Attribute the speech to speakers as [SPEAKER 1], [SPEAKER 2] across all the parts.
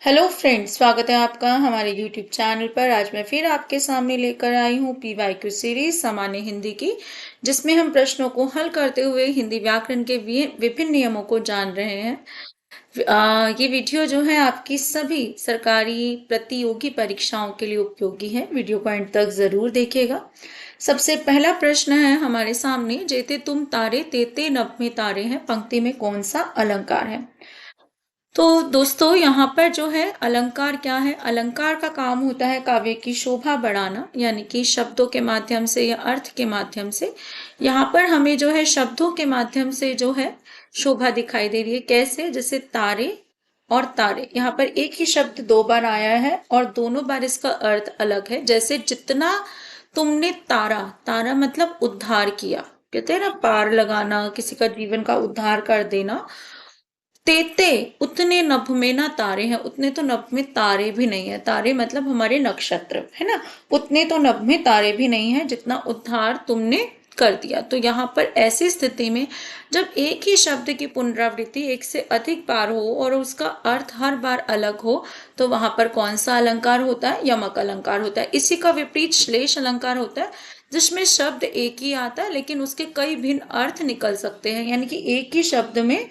[SPEAKER 1] Hello friends, स्वागत है आपका हमारे यूट्यूब चैनल पर। आज मैं फिर आपके सामने लेकर आई हूँ पीवाईक्यू सीरीज सामान्य हिंदी की, जिसमें हम प्रश्नों को हल करते हुए हिंदी व्याकरण के विभिन्न नियमों को जान रहे हैं। ये वीडियो जो है आपकी सभी सरकारी प्रतियोगी परीक्षाओं के लिए उपयोगी है। वीडियो को एंड तक जरूर देखिएगा। सबसे पहला प्रश्न है हमारे सामने, जेते तुम तारे तेते नभ में तारे हैं, पंक्ति में कौन सा अलंकार है। तो दोस्तों, यहाँ पर जो है अलंकार क्या है। अलंकार का काम होता है काव्य की शोभा बढ़ाना, यानी कि शब्दों के माध्यम से या अर्थ के माध्यम से। यहाँ पर हमें जो है शब्दों के माध्यम से जो है शोभा दिखाई दे रही है। कैसे? जैसे तारे और तारे, यहाँ पर एक ही शब्द दो बार आया है और दोनों बार इसका अर्थ अलग है। जैसे जितना तुमने तारा, तारा मतलब उद्धार किया, कहते हैं ना पार लगाना, किसी का जीवन का उद्धार कर देना। तेते, उतने नभ में ना तारे हैं। उतने तो नभ में तारे भी नहीं है। तारे मतलब हमारे नक्षत्र है ना। उतने तो नभ में तारे भी नहीं है जितना उद्धार तुमने कर दिया। तो यहाँ पर ऐसी स्थिति में जब एक ही शब्द की पुनरावृत्ति एक से अधिक बार हो और उसका अर्थ हर बार अलग हो, तो वहां पर कौन सा अलंकार होता है? यमक अलंकार होता है। इसी का विपरीत श्लेष अलंकार होता है, जिसमें शब्द एक ही आता है लेकिन उसके कई भिन्न अर्थ निकल सकते हैं। यानी कि एक ही शब्द में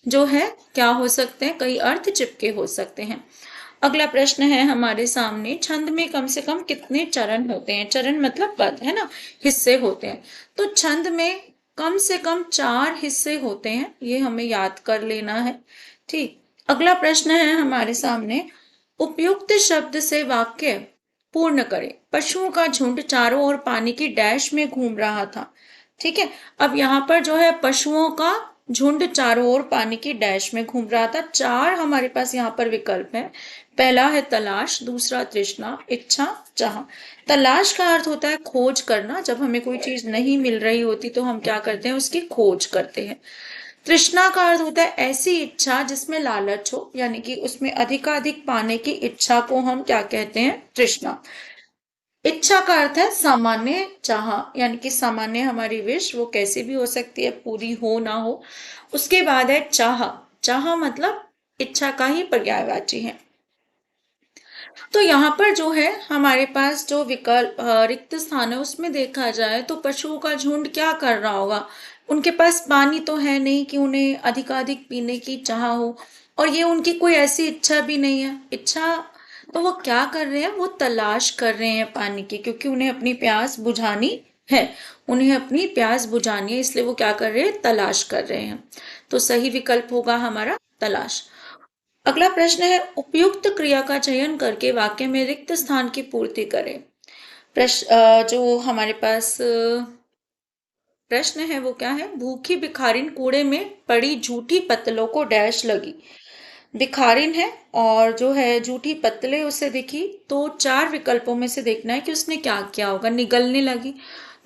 [SPEAKER 1] जो है क्या हो सकते हैं? कई अर्थ चिपके हो सकते हैं। अगला प्रश्न है हमारे सामने, छंद में कम से कम कितने चरण होते हैं? चरण मतलब पद है ना, हिस्से होते हैं। तो छंद में कम से कम 4 हिस्से होते हैं, ये हमें याद कर लेना है। ठीक। अगला प्रश्न है हमारे सामने, उपयुक्त शब्द से वाक्य पूर्ण करें। पशुओं का झुंड चारों ओर पानी की डैश में घूम रहा था। ठीक है। अब यहाँ पर जो है पशुओं का झुंड चारों ओर पानी की डैश में घूम रहा था। 4 हमारे पास यहाँ पर विकल्प है। पहला है तलाश, दूसरा तृष्णा, इच्छा, चाह। तलाश का अर्थ होता है खोज करना। जब हमें कोई चीज नहीं मिल रही होती तो हम क्या करते हैं? उसकी खोज करते हैं। तृष्णा का अर्थ होता है ऐसी इच्छा जिसमें लालच हो, यानी कि उसमें अधिकाधिक पाने की इच्छा को हम क्या कहते हैं? तृष्णा। इच्छा का अर्थ है सामान्य चाह, यानी कि सामान्य हमारी विश वो कैसी भी हो सकती है, पूरी हो ना हो। उसके बाद है चाह। चाह मतलब इच्छा का ही पर्यायवाची है। तो यहाँ पर जो है हमारे पास जो विकल्प रिक्त स्थान है उसमें देखा जाए तो पशुओं का झुंड क्या कर रहा होगा? उनके पास पानी तो है नहीं कि उन्हें अधिकाधिक पीने की चाह हो, और ये उनकी कोई ऐसी इच्छा भी नहीं है। इच्छा तो वो क्या कर रहे हैं? वो तलाश कर रहे हैं पानी की, क्योंकि उन्हें अपनी प्यास बुझानी है। उन्हें अपनी प्यास बुझानी है, इसलिए वो क्या कर रहे हैं? तलाश कर रहे हैं। तो सही विकल्प होगा हमारा तलाश। अगला प्रश्न है, उपयुक्त क्रिया का चयन करके वाक्य में रिक्त स्थान की पूर्ति करें। जो हमारे पास प्रश्न है वो क्या है? भूखी भिखारिन कूड़े में पड़ी झूठी पत्तलों को डैश लगी। भिखारिन है और जो है झूठी पत्तलें उसे दिखी, तो 4 विकल्पों में से देखना है कि उसने क्या किया होगा। निगलने लगी,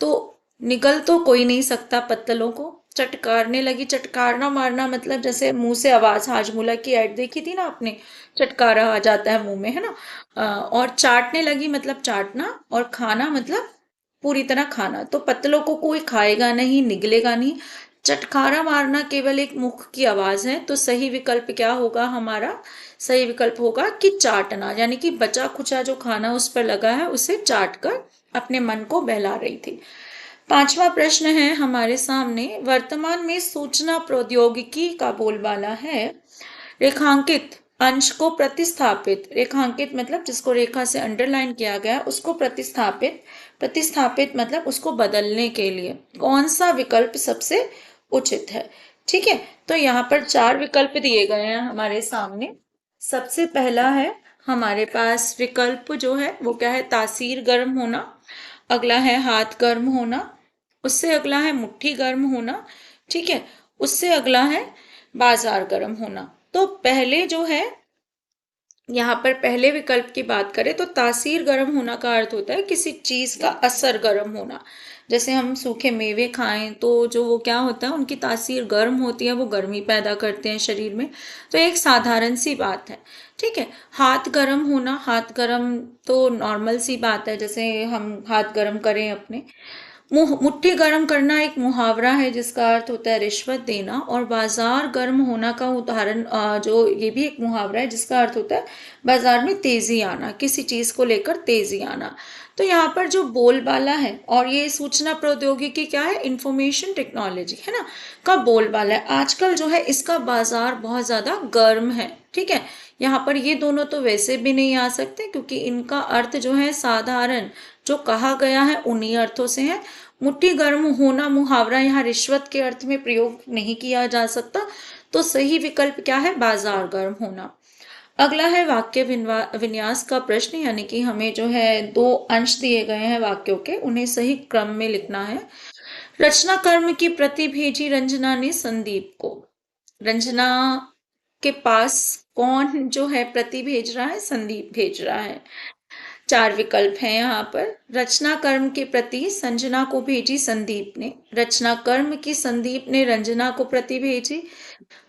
[SPEAKER 1] तो निगल तो कोई नहीं सकता पत्तलों को। चटकारने लगी, चटकारना मारना मतलब जैसे मुंह से आवाज, हाजमूला की ऐड देखी थी ना आपने, चटकारा आ जाता है मुंह में, है ना। और चाटने लगी मतलब चाटना, और खाना मतलब पूरी तरह खाना। तो पत्तलों को कोई खाएगा नहीं, निगलेगा नहीं। चटकारा मारना केवल एक मुख की आवाज है। तो सही विकल्प क्या होगा हमारा? सही विकल्प होगा कि चाटना, यानी कि बचा खुचा जो खाना उस पर लगा है उसे चाट कर अपने मन को बहला रही थी। 5वां प्रश्न है हमारे सामने, वर्तमान में सूचना प्रौद्योगिकी का बोलबाला है रेखांकित अंश को प्रतिस्थापित। रेखांकित मतलब जिसको रेखा से अंडरलाइन किया गया, उसको प्रतिस्थापित, प्रतिस्थापित मतलब उसको बदलने के लिए कौन सा विकल्प सबसे उचित है? ठीक है। तो यहाँ पर 4 विकल्प दिए गए हैं हमारे सामने। सबसे पहला है हमारे पास विकल्प जो है वो क्या है? तासीर गर्म होना। अगला है हाथ गर्म होना। उससे अगला है मुट्ठी गर्म होना। ठीक है। उससे अगला है बाजार गर्म होना। तो पहले जो है, यहाँ पर पहले विकल्प की बात करें तो तासीर गर्म होना का अर्थ होता है किसी चीज का असर गर्म होना। जैसे हम सूखे मेवे खाएं तो जो वो क्या होता है, उनकी तासीर गर्म होती है, वो गर्मी पैदा करते हैं शरीर में। तो एक साधारण सी बात है। ठीक है। हाथ गर्म होना, हाथ गर्म तो नॉर्मल सी बात है, जैसे हम हाथ गर्म करें अपने। मुट्ठी गर्म करना एक मुहावरा है जिसका अर्थ होता है रिश्वत देना, और बाजार गर्म होना का उदाहरण जो ये भी एक मुहावरा है जिसका अर्थ होता है बाजार में तेजी आना, किसी चीज को लेकर तेजी आना। तो यहाँ पर जो बोलबाला है, और ये सूचना प्रौद्योगिकी क्या है, इंफॉर्मेशन टेक्नोलॉजी है ना, का बोलबाला है आजकल जो है, इसका बाजार बहुत ज्यादा गर्म है। ठीक है, यहाँ पर ये दोनों तो वैसे भी नहीं आ सकते क्योंकि इनका अर्थ जो है साधारण जो कहा गया है उन्हीं अर्थों से है। मुट्ठी गर्म होना मुहावरा यहाँ रिश्वत के अर्थ में प्रयोग नहीं किया जा सकता, तो सही विकल्प क्या है, बाजार गर्म होना। अगला है वाक्य विन्यास का प्रश्न, यानी कि हमें जो है दो अंश दिए गए हैं वाक्यों के, उन्हें सही क्रम में लिखना है। रचना कर्म की प्रति भेजी रंजना ने संदीप को। रंजना के पास कौन जो है प्रति भेज रहा है, संदीप भेज रहा है। चार विकल्प हैं यहाँ पर। रचना कर्म के प्रति संजना को भेजी संदीप ने, रचना कर्म की संदीप ने रंजना को प्रति भेजी।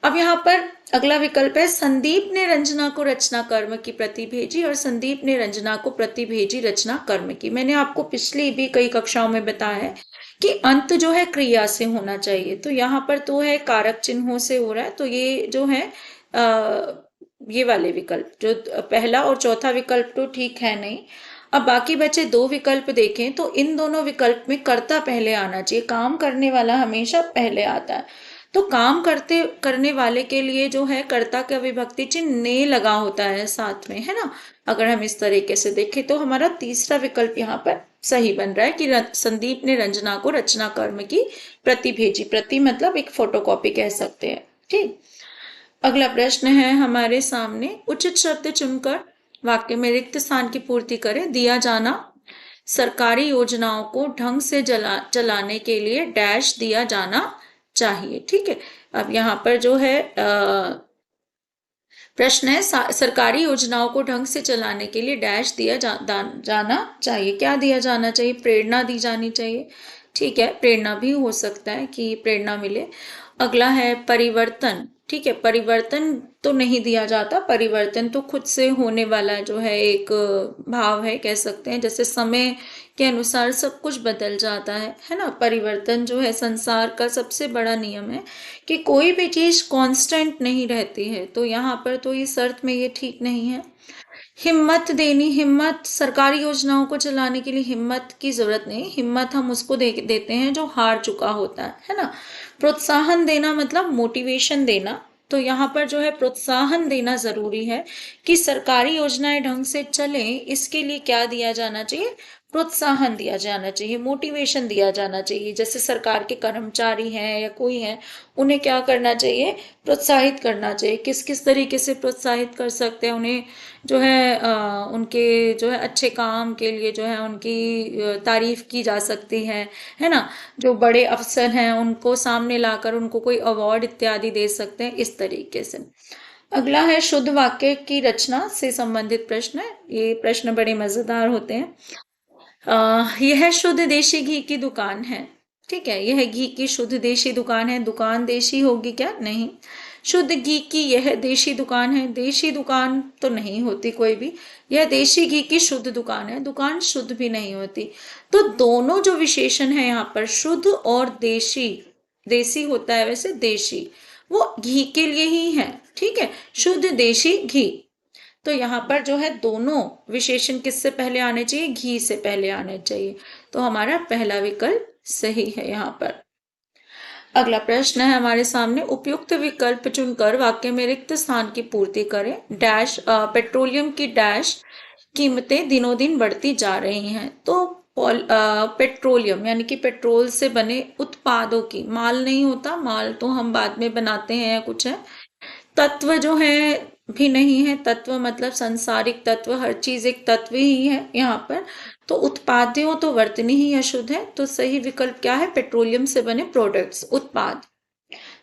[SPEAKER 1] अब यहाँ पर अगला विकल्प है संदीप ने रंजना को रचना कर्म की प्रति भेजी और संदीप ने रंजना को प्रति भेजी रचना कर्म की। मैंने आपको पिछली भी कई कक्षाओं में बताया है कि अंत जो है क्रिया से होना चाहिए, तो यहाँ पर तो है कारक चिन्हों से हो रहा है, तो ये जो है ये वाले विकल्प जो पहला और चौथा विकल्प तो ठीक है नहीं। अब बाकी बचे दो विकल्प देखें तो इन दोनों विकल्प में कर्ता पहले आना चाहिए, काम करने वाला हमेशा पहले आता है। तो काम करने वाले के लिए जो है कर्ता का विभक्ति चिन्ह ने लगा होता है साथ में, है ना। अगर हम इस तरीके से देखें तो हमारा तीसरा विकल्प यहाँ पर सही बन रहा है कि संदीप ने रंजना को रचना कर्म की प्रति भेजी। प्रति मतलब एक फोटोकॉपी कह सकते हैं। ठीक, अगला प्रश्न है हमारे सामने, उचित शब्द चुनकर वाक्य में रिक्त स्थान की पूर्ति करें। दिया जाना सरकारी योजनाओं को ढंग से चलाने के लिए डैश दिया जाना चाहिए। ठीक है, अब यहाँ पर जो है प्रश्न है सरकारी योजनाओं को ढंग से चलाने के लिए डैश दिया जाना चाहिए। क्या दिया जाना चाहिए, प्रेरणा दी जानी चाहिए। ठीक है, प्रेरणा भी हो सकता है कि प्रेरणा मिले। अगला है परिवर्तन। ठीक है, परिवर्तन तो नहीं दिया जाता, परिवर्तन तो खुद से होने वाला जो है एक भाव है, कह सकते हैं। जैसे समय के अनुसार सब कुछ बदल जाता है ना। परिवर्तन जो है संसार का सबसे बड़ा नियम है कि कोई भी चीज कांस्टेंट नहीं रहती है, तो यहाँ पर तो इस अर्थ में ये ठीक नहीं है। हिम्मत देनी, हिम्मत सरकारी योजनाओं को चलाने के लिए हिम्मत की जरूरत नहीं, हिम्मत हम उसको देते हैं जो हार चुका होता है ना। प्रोत्साहन देना मतलब मोटिवेशन देना, तो यहाँ पर जो है प्रोत्साहन देना जरूरी है कि सरकारी योजनाएं ढंग से चले, इसके लिए क्या दिया जाना चाहिए, प्रोत्साहन दिया जाना चाहिए, मोटिवेशन दिया जाना चाहिए। जैसे सरकार के कर्मचारी हैं या कोई है, उन्हें क्या करना चाहिए, प्रोत्साहित करना चाहिए। किस किस तरीके से प्रोत्साहित कर सकते हैं उन्हें, जो है उनके जो है अच्छे काम के लिए जो है उनकी तारीफ की जा सकती है ना। जो बड़े अफसर हैं उनको सामने लाकर उनको कोई अवार्ड इत्यादि दे सकते हैं, इस तरीके से। अगला है शुद्ध वाक्य की रचना से संबंधित प्रश्न है। ये प्रश्न बड़े मजेदार होते हैं। यह शुद्ध देशी घी की दुकान है। ठीक है, यह घी की शुद्ध देशी दुकान है, दुकान देशी होगी क्या, नहीं। शुद्ध घी की यह देशी दुकान है, देशी दुकान तो नहीं होती कोई भी। यह देशी घी की शुद्ध दुकान है, दुकान शुद्ध भी नहीं होती। तो दोनों जो विशेषण है यहाँ पर, शुद्ध और देशी, देसी होता है वैसे देशी, वो घी के लिए ही है। ठीक है, शुद्ध देशी घी, तो यहाँ पर जो है दोनों विशेषण किससे पहले आने चाहिए, घी से पहले आने चाहिए। तो हमारा पहला विकल्प सही है यहाँ पर। अगला प्रश्न है हमारे सामने, उपयुक्त विकल्प चुनकर वाक्य में रिक्त स्थान की पूर्ति करें। डैश पेट्रोलियम की डैश कीमतें दिनों दिन बढ़ती जा रही हैं। तो पेट्रोलियम यानी कि पेट्रोल से बने उत्पादों की, माल नहीं होता, माल तो हम बाद में बनाते हैं या कुछ है। तत्व जो है भी नहीं है, तत्व मतलब संसारिक तत्व, हर चीज एक तत्व ही है यहाँ पर। तो उत्पादों तो वर्तनी ही अशुद्ध है, तो सही विकल्प क्या है, पेट्रोलियम से बने प्रोडक्ट्स, उत्पाद।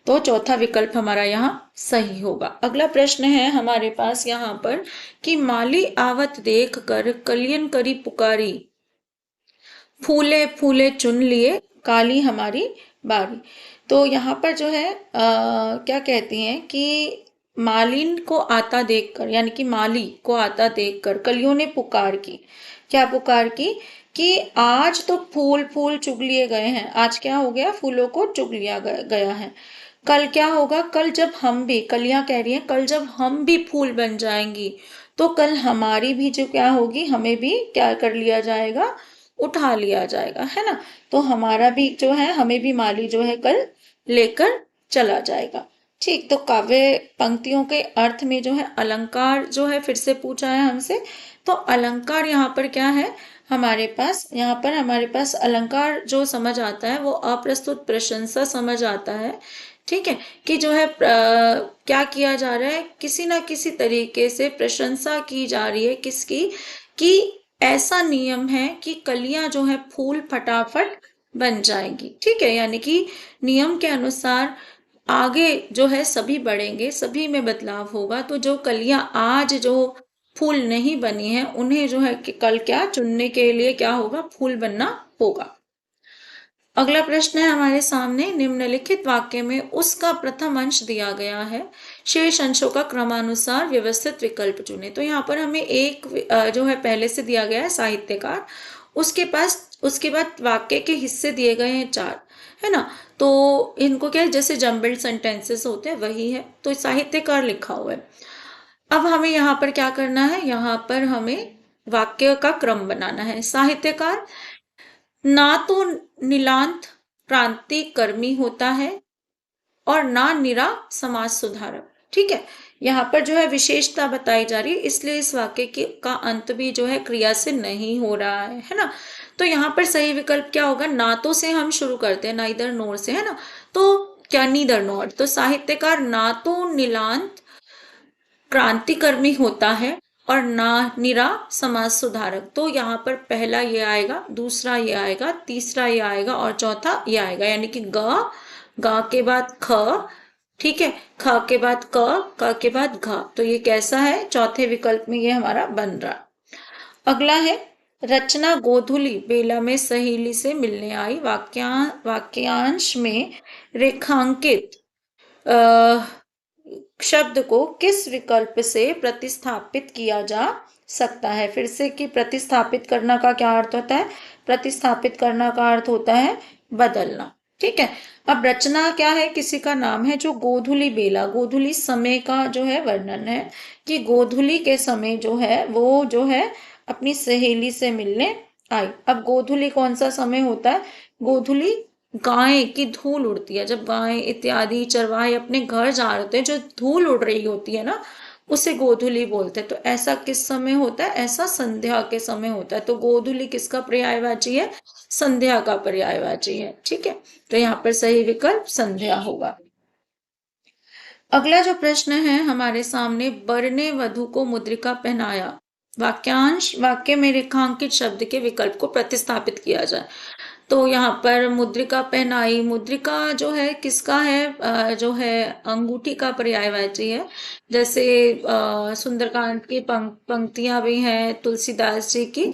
[SPEAKER 1] तो चौथा विकल्प हमारा यहाँ सही होगा। अगला प्रश्न है हमारे पास यहाँ पर कि माली आवत देख कर कलियन करी पुकारी, फूले फूले चुन लिए काली हमारी बारी। तो यहाँ पर जो है क्या कहती हैं कि मालिन को आता देखकर, यानी कि माली को आता देखकर कलियों ने पुकार की। क्या पुकार की, कि आज तो फूल फूल चुग लिए गए हैं, आज क्या हो गया, फूलों को चुग लिया गया है। कल क्या होगा, कल जब हम भी, कलियां कह रही हैं कल जब हम भी फूल बन जाएंगी, तो कल हमारी भी जो क्या होगी, हमें भी क्या कर लिया जाएगा, उठा लिया जाएगा, है ना। तो हमारा भी जो है, हमें भी माली जो है कल लेकर चला जाएगा। ठीक, तो काव्य पंक्तियों के अर्थ में जो है अलंकार जो है फिर से पूछा है हमसे। तो अलंकार यहाँ पर क्या है हमारे पास, यहाँ पर हमारे पास अलंकार जो समझ आता है वो अप्रस्तुत प्रशंसा समझ आता है। ठीक है, कि जो है क्या किया जा रहा है, किसी ना किसी तरीके से प्रशंसा की जा रही है किसकी, कि ऐसा नियम है कि कलियां जो है फूल फटाफट बन जाएंगी। ठीक है, यानी कि नियम के अनुसार आगे जो है सभी बढ़ेंगे, सभी में बदलाव होगा। तो जो कलियां आज जो फूल नहीं बनी है, उन्हें जो है कि कल क्या चुनने के लिए क्या होगा, फूल बनना होगा। अगला प्रश्न है हमारे सामने, निम्नलिखित वाक्य में उसका प्रथम अंश दिया गया है, शेष अंशों का क्रमानुसार व्यवस्थित विकल्प चुने। तो यहाँ पर हमें एक जो है पहले से दिया गया है साहित्यकार, उसके बाद वाक्य के हिस्से दिए गए हैं चार, है ना। तो इनको क्या है, जैसे जम्बल्ड सेंटेंसेस होते हैं वही है, तो साहित्यकार लिखा हुआ है। अब हमें यहाँ पर क्या करना है, यहाँ पर हमें वाक्य का क्रम बनाना है। साहित्यकार, ना तो नीलांत क्रांतिकर्मी होता है और ना निरा समाज सुधारक। ठीक है, यहाँ पर जो है विशेषता बताई जा रही है, इसलिए इस वाक्य का अंत भी जो है क्रिया से नहीं हो रहा है ना। तो यहाँ पर सही विकल्प क्या होगा, ना तो से हम शुरू करते हैं, ना इधर नोर से, है ना। तो क्या, नीदर नोर, तो साहित्यकार ना तो नीलांत क्रांतिकर्मी होता है और ना निरा समाज सुधारक। तो यहाँ पर पहला ये आएगा, दूसरा ये आएगा, तीसरा ये आएगा और चौथा ये आएगा, यानी कि ग के बाद ख, ठीक है, ख के बाद क के बाद घ। तो ये कैसा है, चौथे विकल्प में ये हमारा बन रहा। अगला है, रचना गोधुली बेला में सहेली से मिलने आई, वाक्यांश में रेखांकित शब्द को किस विकल्प से प्रतिस्थापित किया जा सकता है। फिर से, कि प्रतिस्थापित करना का क्या अर्थ होता है, प्रतिस्थापित करना का अर्थ होता है बदलना। ठीक है, अब रचना क्या है, किसी का नाम है, जो गोधुली बेला, गोधुली समय का जो है वर्णन है, कि गोधुली के समय जो है वो जो है अपनी सहेली से मिलने आई। अब गोधुली कौन सा समय होता है, गोधुली गाय की धूल उड़ती है, जब गाय इत्यादि चरवाहे अपने घर जा रहे होते हैं, जो धूल उड़ रही होती है ना, उसे गोधुली बोलते हैं। तो ऐसा किस समय होता है, ऐसा संध्या के समय होता है। तो गोधुली किसका पर्यायवाची है, संध्या का पर्यायवाची है। ठीक है, तो यहाँ पर सही विकल्प संध्या होगा। अगला जो प्रश्न है हमारे सामने, वर ने वधु को मुद्रिका पहनाया, वाक्य में रेखांकित शब्द के विकल्प को प्रतिस्थापित किया जाए। तो यहाँ पर मुद्रिका पहनाई, मुद्रिका जो है किसका है, जो है अंगूठी का पर्यायवाची है। जैसे सुंदरकांड की पंक्तियां भी हैं तुलसीदास जी की,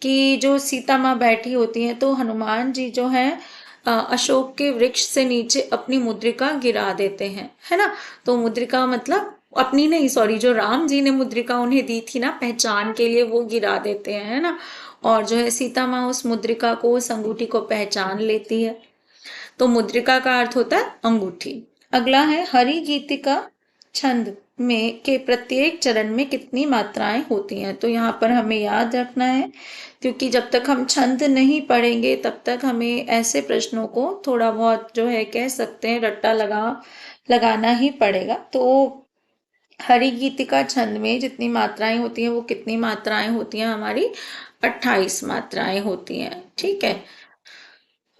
[SPEAKER 1] कि जो सीता माँ बैठी होती हैं तो हनुमान जी जो है अशोक के वृक्ष से नीचे अपनी मुद्रिका गिरा देते हैं, है ना। तो मुद्रिका मतलब अपनी नहीं, सॉरी, जो राम जी ने मुद्रिका उन्हें दी थी ना पहचान के लिए, वो गिरा देते हैं, है ना। और जो है सीता माँ उस मुद्रिका को, उस अंगूठी को पहचान लेती है। तो मुद्रिका का अर्थ होता है अंगूठी। अगला है, हरि गीतिका छंद में के प्रत्येक चरण में कितनी मात्राएं होती हैं। तो यहाँ पर हमें याद रखना है, क्योंकि जब तक हम छंद नहीं पढ़ेंगे तब तक हमें ऐसे प्रश्नों को थोड़ा बहुत जो है कह सकते हैं रट्टा लगाना ही पड़ेगा। तो हरि गीतिका छंद में जितनी मात्राएं होती हैं वो कितनी मात्राएं होती हैं, हमारी 28 मात्राएं होती हैं। ठीक है,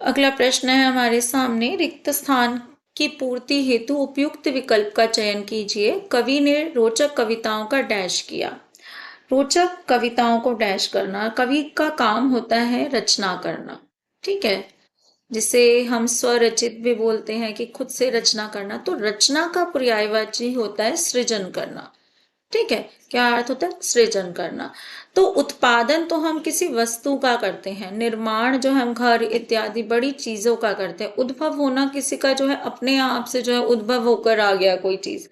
[SPEAKER 1] अगला प्रश्न है हमारे सामने, रिक्त स्थान की पूर्ति हेतु उपयुक्त विकल्प का चयन कीजिए, कवि ने रोचक कविताओं का डैश किया। रोचक कविताओं को डैश करना, कवि का काम होता है रचना करना। ठीक है, जिसे हम स्वरचित भी बोलते हैं, कि खुद से रचना करना। तो रचना का पर्यायवाची होता है सृजन करना। ठीक है, क्या अर्थ होता है, सृजन करना। तो उत्पादन तो हम किसी वस्तु का करते हैं, निर्माण जो हम घर इत्यादि बड़ी चीजों का करते हैं, उद्भव होना किसी का जो है अपने आप से जो है उद्भव होकर आ गया कोई चीज।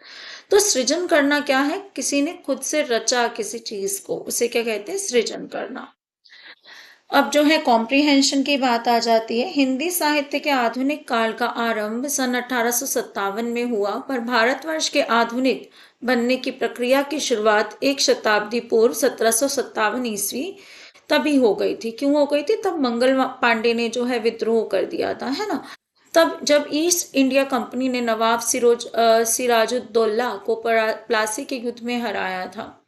[SPEAKER 1] तो सृजन करना क्या है, किसी ने खुद से रचा किसी चीज को, उसे क्या कहते हैं, सृजन करना। अब जो है कॉम्प्रिहेंशन की बात आ जाती है। हिंदी साहित्य के आधुनिक काल का आरंभ सन 1857 में हुआ, पर भारतवर्ष के आधुनिक बनने की प्रक्रिया की शुरुआत एक शताब्दी पूर्व 1757 ईस्वी तभी हो गई थी। क्यों हो गई थी? तब मंगल पांडे ने जो है विद्रोह कर दिया था, है ना। तब जब ईस्ट इंडिया कंपनी ने नवाब सिराजुद्दौला को प्लासी के युद्ध में हराया था।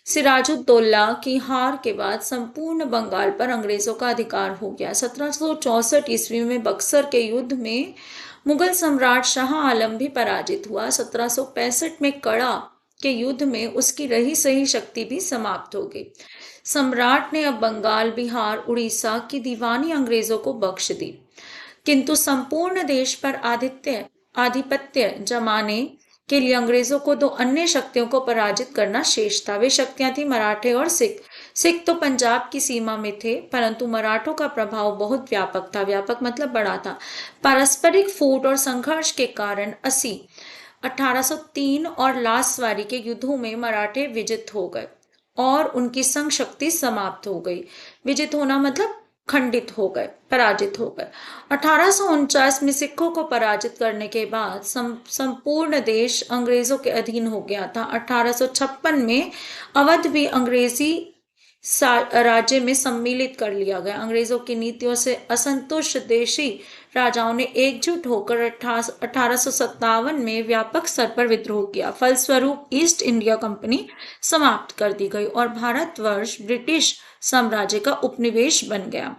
[SPEAKER 1] सिराजुद्दौला की हार के बाद संपूर्ण बंगाल पर अंग्रेजों का अधिकार हो गया। 1764 ईस्वी में बक्सर के युद्ध में मुगल सम्राट शाह आलम भी पराजित हुआ। 1765 में कड़ा के युद्ध में उसकी रही सही शक्ति भी समाप्त हो गई। सम्राट ने अब बंगाल, बिहार, उड़ीसा की दीवानी अंग्रेजों को बख्श दी, किंतु संपूर्ण देश पर आधिपत्य जमाने के लिए अंग्रेजों को दो अन्य शक्तियों को पराजित करना शेष था। वे शक्तियां थी मराठे और सिख। सिख तो पंजाब की सीमा में थे, परंतु मराठों का प्रभाव बहुत व्यापक था। व्यापक मतलब बड़ा था। पारस्परिक फूट और संघर्ष के कारण 1803 और लासवारी के युद्धों में मराठे विजित हो गए और उनकी संघ शक्ति समाप्त हो गई। विजित होना मतलब खंडित हो गए, पराजित हो गए। 1849 में सिखों को पराजित करने के बाद संपूर्ण देश अंग्रेजों के अधीन हो गया था। 1856 में अवध भी अंग्रेजी राज्य में सम्मिलित कर लिया गया। अंग्रेजों की नीतियों से असंतुष्ट देशी राजाओं ने एकजुट होकर 1857 में व्यापक स्तर पर विद्रोह किया। फलस्वरूप ईस्ट इंडिया कंपनी समाप्त कर दी गई और भारतवर्ष ब्रिटिश साम्राज्य का उपनिवेश बन गया।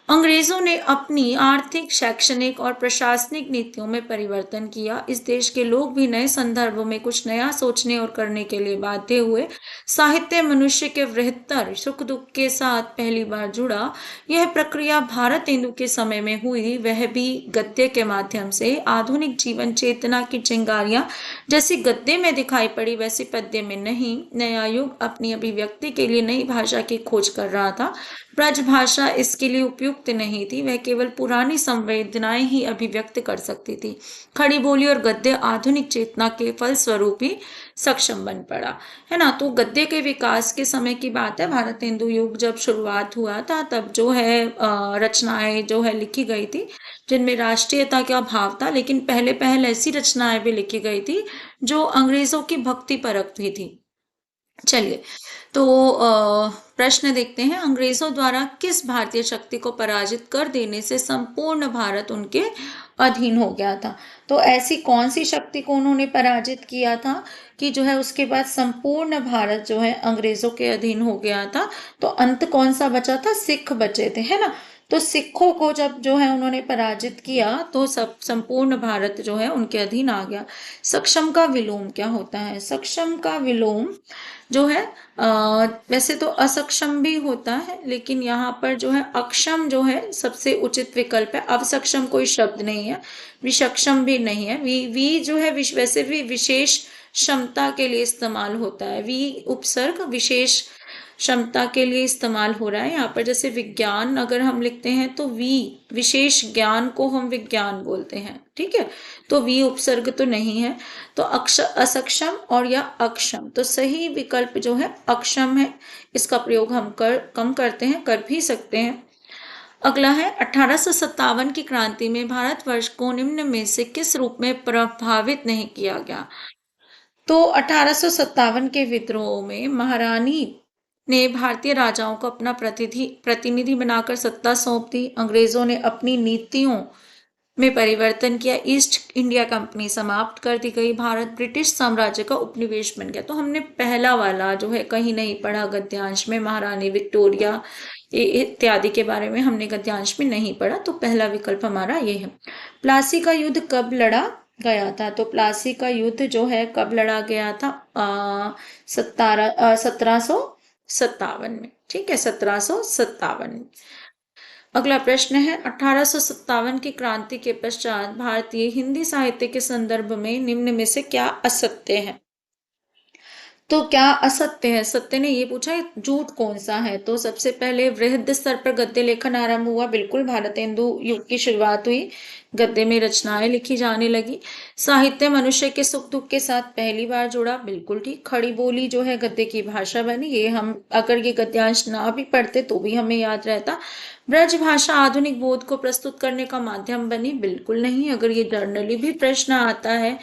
[SPEAKER 1] अंग्रेजों ने अपनी आर्थिक, शैक्षणिक और प्रशासनिक नीतियों में परिवर्तन किया। इस देश के लोग भी नए संदर्भों में कुछ नया सोचने और करने के लिए बाध्य हुए। साहित्य मनुष्य के वृहत्तर सुख दुख के साथ पहली बार जुड़ा। यह प्रक्रिया भारत हिंदू के समय में हुई, वह भी गद्य के माध्यम से। आधुनिक जीवन चेतना की चिंगारियां जैसी गद्य में दिखाई पड़ी, वैसी पद्य में नहीं। नया युग अपनी अभिव्यक्ति के लिए नई भाषा की खोज कर रहा था। ब्रज भाषा इसके लिए उपयुक्त नहीं थी, वह केवल पुरानी संवेदनाएं ही अभिव्यक्त कर सकती थी। खड़ी बोली और गद्य आधुनिक चेतना के फलस्वरूप ही सक्षम बन पड़ा, है ना। तो गद्य के विकास के समय की बात है। भारत हिंदू युग जब शुरुआत हुआ था, तब जो है रचनाएं जो है लिखी गई थी जिनमें राष्ट्रीयता का भाव था, लेकिन पहले पहल ऐसी रचनाएं भी लिखी गई थी जो अंग्रेजों की भक्ति परक भी थी। चलिए, तो प्रश्न देखते हैं। अंग्रेजों द्वारा किस भारतीय शक्ति को पराजित कर देने से संपूर्ण भारत उनके अधीन हो गया था? तो ऐसी कौन सी शक्ति को उन्होंने पराजित किया था कि जो है उसके बाद संपूर्ण भारत जो है अंग्रेजों के अधीन हो गया था? तो अंत कौन सा बचा था? सिख बचे थे, है ना। तो सिखों को जब जो है उन्होंने पराजित किया तो सब संपूर्ण भारत जो है उनके अधीन आ गया। सक्षम का विलोम क्या होता है? सक्षम का विलोम जो है वैसे तो असक्षम भी होता है, लेकिन यहाँ पर जो है अक्षम जो है सबसे उचित विकल्प है। अवसक्षम कोई शब्द नहीं है, विसक्षम भी नहीं है। वी जो है वैसे भी विशेष क्षमता के लिए इस्तेमाल होता है। वी उपसर्ग विशेष क्षमता के लिए इस्तेमाल हो रहा है यहाँ पर। जैसे विज्ञान अगर हम लिखते हैं तो वी विशेष ज्ञान को हम विज्ञान बोलते हैं, ठीक है। तो वी उपसर्ग तो नहीं है। तो असक्षम और या अक्षम, तो सही विकल्प जो है अक्षम है। इसका प्रयोग हम कम करते हैं, कर भी सकते हैं। अगला है 1857 की क्रांति में भारतवर्ष को निम्न में से किस रूप में प्रभावित नहीं किया गया? तो 1857 के विद्रोह में महारानी ने भारतीय राजाओं को अपना प्रतिनिधि बनाकर सत्ता सौंप दी। अंग्रेजों ने अपनी नीतियों में परिवर्तन किया। ईस्ट इंडिया कंपनी समाप्त कर दी गई। भारत ब्रिटिश साम्राज्य का उपनिवेश बन गया। तो हमने पहला वाला जो है कहीं नहीं पढ़ा गद्यांश में, महारानी विक्टोरिया इत्यादि के बारे में हमने गद्यांश में नहीं पढ़ा। तो पहला विकल्प हमारा ये है। प्लासी का युद्ध कब लड़ा गया था? तो प्लासी का युद्ध जो है कब लड़ा गया था? 1757 में, ठीक है, 1757 में। अगला प्रश्न है 1857 की क्रांति के पश्चात भारतीय हिंदी साहित्य के संदर्भ में निम्न में से क्या असत्य है? तो क्या असत्य है? सत्य ने ये पूछा है, झूठ कौन सा है? तो सबसे पहले वृहद स्तर पर गद्य लेखन आरंभ हुआ, बिल्कुल भारतेंदु युग की शुरुआत हुई, गद्य में रचनाएं लिखी जाने लगी। साहित्य मनुष्य के सुख दुख के साथ पहली बार जुड़ा, बिल्कुल ठीक। खड़ी बोली जो है गद्य की भाषा बनी, ये हम अगर ये गद्यांश ना भी पढ़ते तो भी हमें याद रहता। ब्रज भाषा आधुनिक बोध को प्रस्तुत करने का माध्यम बनी, बिल्कुल नहीं। अगर ये जर्नली भी प्रश्न आता है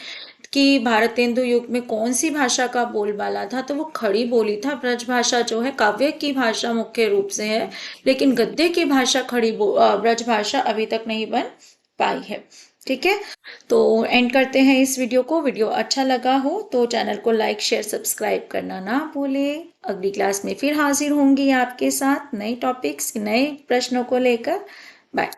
[SPEAKER 1] कि भारतेंदु युग में कौन सी भाषा का बोलबाला था, तो वो खड़ी बोली था। ब्रज भाषा जो है काव्य की भाषा मुख्य रूप से है, लेकिन गद्य की भाषा ब्रज भाषा अभी तक नहीं बन पाई है। ठीक है, तो एंड करते हैं इस वीडियो को। वीडियो अच्छा लगा हो तो चैनल को लाइक शेयर सब्सक्राइब करना ना भूले। अगली क्लास में फिर हाजिर होंगी आपके साथ नए टॉपिक्स नए प्रश्नों को लेकर। बाय।